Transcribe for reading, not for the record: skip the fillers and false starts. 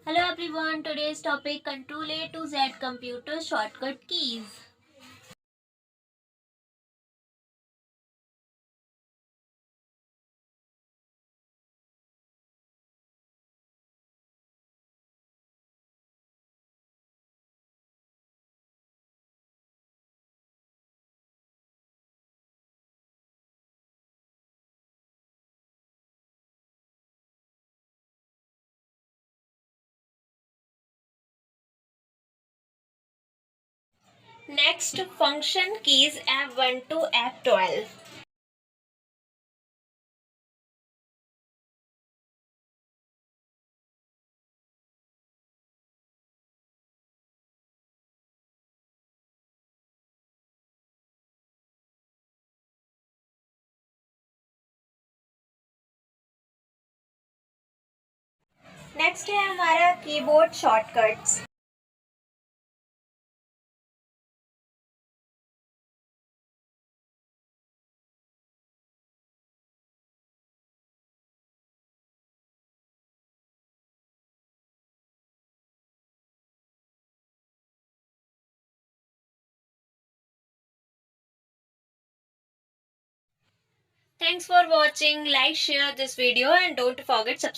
Hello everyone, today's topic Ctrl A to Z computer shortcut keys. Next, function keys F1 to F12. Next है हमारा keyboard shortcuts. Thanks for watching. Like, share this video and don't forget subscribe.